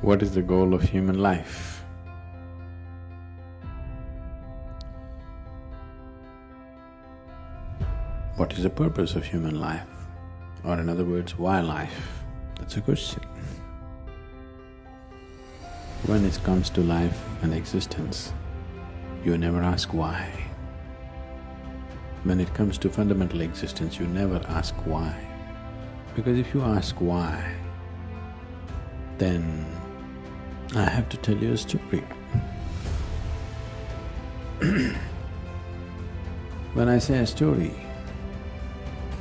What is the goal of human life? What is the purpose of human life? Or in other words, why life? That's a question. When it comes to life and existence, you never ask why. When it comes to fundamental existence, you never ask why. Because if you ask why, then I have to tell you a story. When I say a story,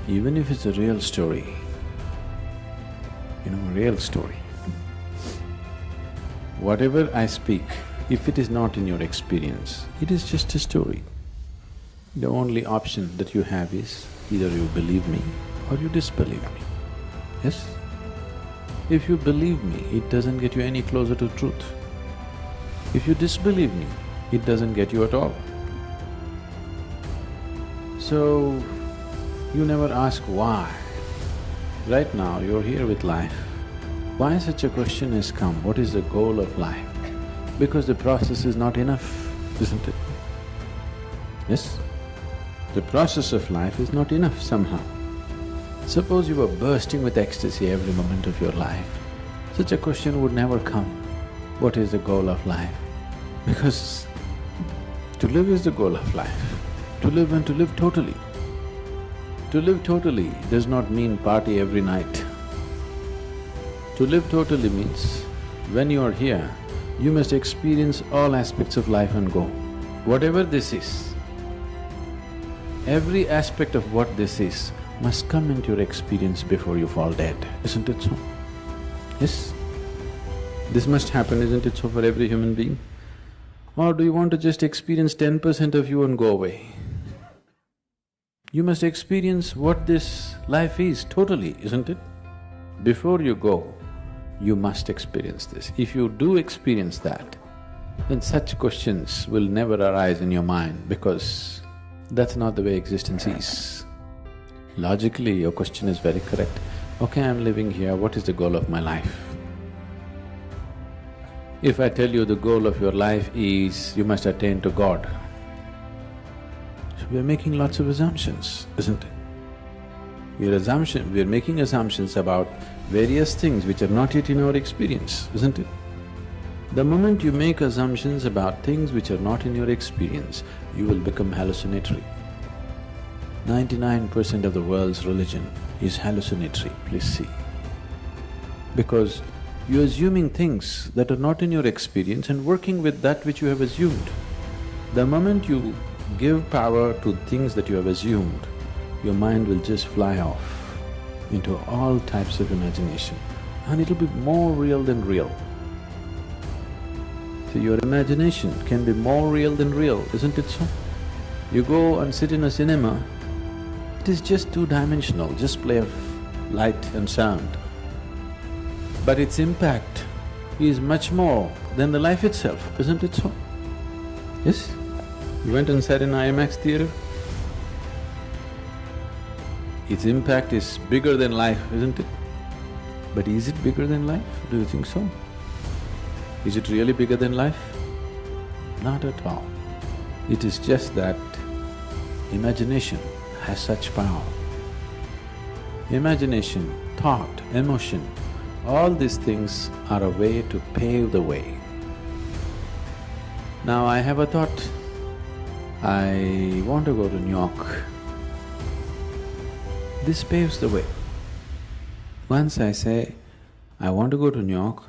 even if it's a real story, a real story, whatever I speak, if it is not in your experience, it is just a story. The only option that you have is either you believe me or you disbelieve me, yes? If you believe me, it doesn't get you any closer to truth. If you disbelieve me, it doesn't get you at all. So, you never ask why. Right now, you're here with life. Why such a question has come? What is the goal of life? Because the process is not enough, isn't it? Yes? The process of life is not enough somehow. Suppose you were bursting with ecstasy every moment of your life, such a question would never come. What is the goal of life? Because to live is the goal of life, to live and to live totally. To live totally does not mean party every night. To live totally means when you are here, you must experience all aspects of life and go. Whatever this is, every aspect of what this is must come into your experience before you fall dead, isn't it so? Yes? This must happen, isn't it so, for every human being? Or do you want to just experience 10% of you and go away? You must experience what this life is totally, isn't it? Before you go, you must experience this. If you do experience that, then such questions will never arise in your mind because that's not the way existence is. Logically, your question is very correct. Okay, I'm living here, what is the goal of my life? If I tell you the goal of your life is you must attain to God, so we are making lots of assumptions, isn't it? We are making assumptions about various things which are not yet in our experience, isn't it? The moment you make assumptions about things which are not in your experience, you will become hallucinatory. 99% of the world's religion is hallucinatory, please see. Because you're assuming things that are not in your experience and working with that which you have assumed. The moment you give power to things that you have assumed, your mind will just fly off into all types of imagination and it'll be more real than real. So your imagination can be more real than real, isn't it so? You go and sit in a cinema, it is just two-dimensional, just play of light and sound. But its impact is much more than the life itself, isn't it so? Yes? You went and sat in IMAX theater? Its impact is bigger than life, isn't it? But is it bigger than life? Do you think so? Is it really bigger than life? Not at all. It is just that imagination has such power. Imagination, thought, emotion, all these things are a way to pave the way. Now I have a thought, I want to go to New York. This paves the way. Once I say, I want to go to New York,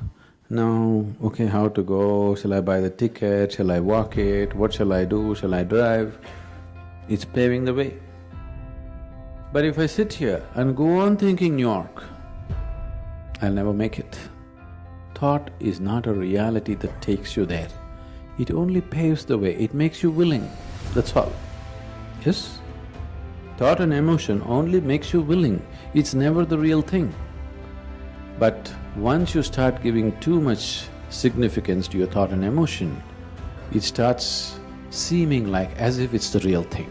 now, okay, how to go? Shall I buy the ticket? Shall I walk it? What shall I do? Shall I drive? It's paving the way. But if I sit here and go on thinking New York, I'll never make it. Thought is not a reality that takes you there. It only paves the way, it makes you willing, that's all. Yes? Thought and emotion only makes you willing, it's never the real thing. But once you start giving too much significance to your thought and emotion, it starts seeming like as if it's the real thing.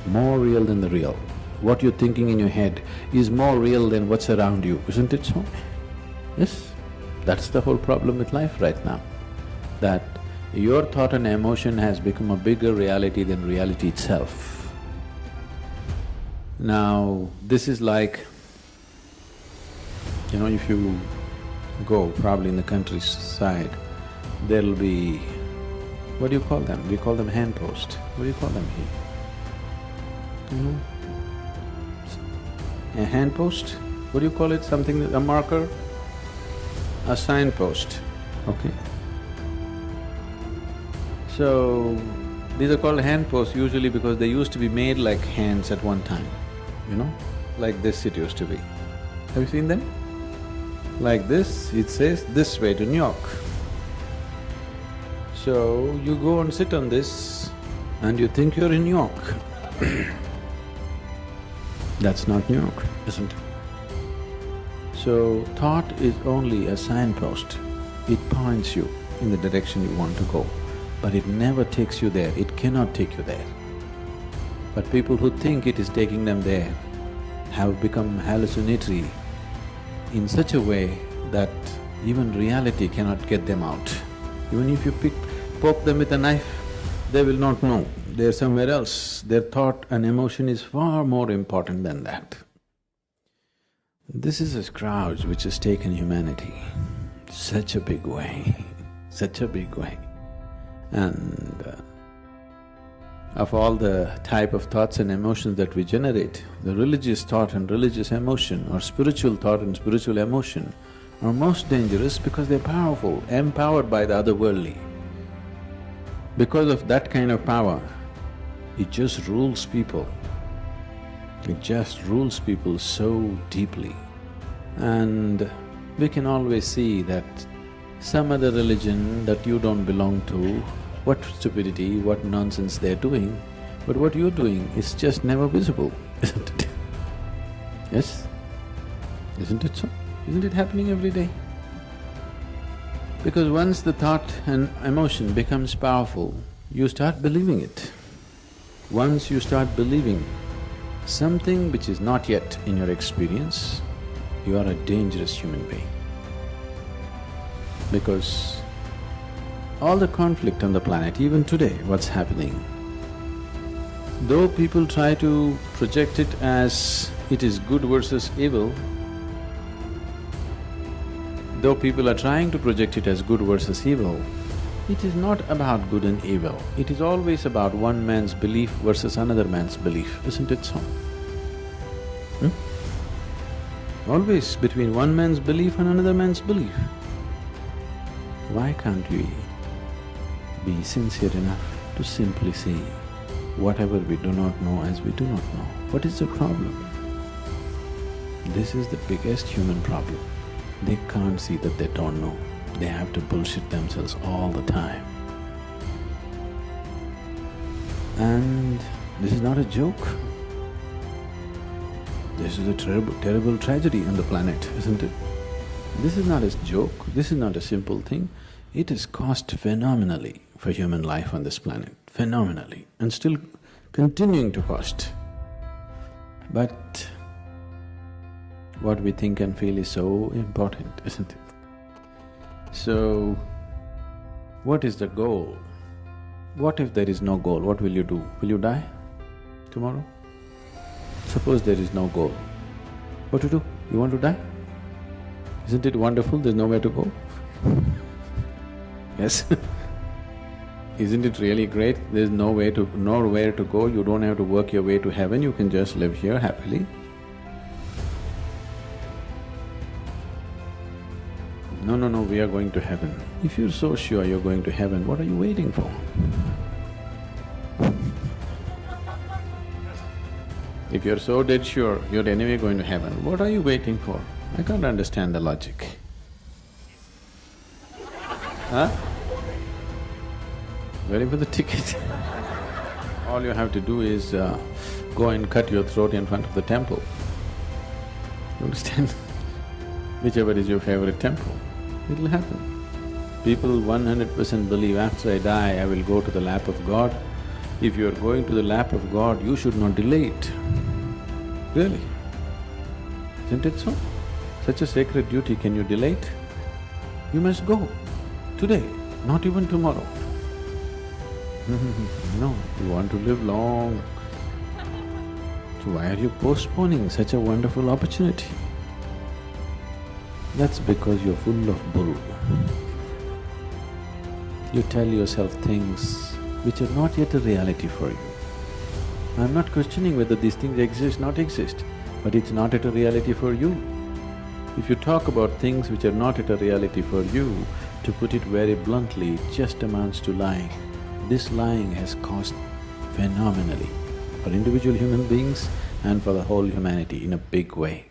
More real than the real. What you're thinking in your head is more real than what's around you, isn't it so? Yes? That's the whole problem with life right now, that your thought and emotion has become a bigger reality than reality itself. Now, this is like, if you go probably in the countryside, there'll be… what do you call them? We call them handpost. What do you call them here? A handpost? What do you call it? Something… a marker? A signpost, okay. So, these are called handposts usually because they used to be made like hands at one time, like this it used to be. Have you seen them? Like this, it says this way to New York. So, you go and sit on this and you think you're in New York. That's not New York, isn't it? So, thought is only a signpost. It points you in the direction you want to go, but it never takes you there, it cannot take you there. But people who think it is taking them there have become hallucinatory in such a way that even reality cannot get them out. Even if you poke them with a knife, they will not know, they're somewhere else. Their thought and emotion is far more important than that. This is a scourge which has taken humanity such a big way, such a big way. And of all the type of thoughts and emotions that we generate, the religious thought and religious emotion or spiritual thought and spiritual emotion are most dangerous because they're powerful, empowered by the otherworldly. Because of that kind of power, it just rules people. It just rules people so deeply. And we can always see that some other religion that you don't belong to, what stupidity, what nonsense they're doing, but what you're doing is just never visible, isn't it? Yes? Isn't it so? Isn't it happening every day? Because once the thought and emotion becomes powerful, you start believing it. Once you start believing something which is not yet in your experience, you are a dangerous human being. Because all the conflict on the planet, even today, what's happening, though people try to project it as it is good versus evil, though people are trying to project it as good versus evil, it is not about good and evil. It is always about one man's belief versus another man's belief, isn't it so? Always between one man's belief and another man's belief. Why can't we be sincere enough to simply see whatever we do not know as we do not know? What is the problem? This is the biggest human problem. They can't see that they don't know. They have to bullshit themselves all the time. And this is not a joke. This is a terrible tragedy on the planet, isn't it? This is not a joke, this is not a simple thing. It has cost phenomenally for human life on this planet, phenomenally, and still continuing to cost. But what we think and feel is so important, isn't it? So, what is the goal? What if there is no goal? What will you do? Will you die tomorrow? Suppose there is no goal. What to do? You want to die? Isn't it wonderful? There's nowhere to go. Yes? Isn't it really great? There's nowhere to go, you don't have to work your way to heaven, you can just live here happily. No, we are going to heaven. If you're so sure you're going to heaven, what are you waiting for? If you're so dead sure you're anyway going to heaven, what are you waiting for? I can't understand the logic. Huh? Waiting for the ticket. All you have to do is go and cut your throat in front of the temple. You understand? Whichever is your favorite temple, it'll happen. People 100% believe after I die, I will go to the lap of God. If you're going to the lap of God, you should not delay it. Really? Isn't it so? Such a sacred duty, can you delay it? You must go today, not even tomorrow. No, you want to live long. So why are you postponing such a wonderful opportunity? That's because you're full of bull. You tell yourself things which are not yet a reality for you. I'm not questioning whether these things exist, not exist, but it's not yet a reality for you. If you talk about things which are not yet a reality for you, to put it very bluntly, it just amounts to lying. This lying has cost phenomenally for individual human beings and for the whole humanity in a big way.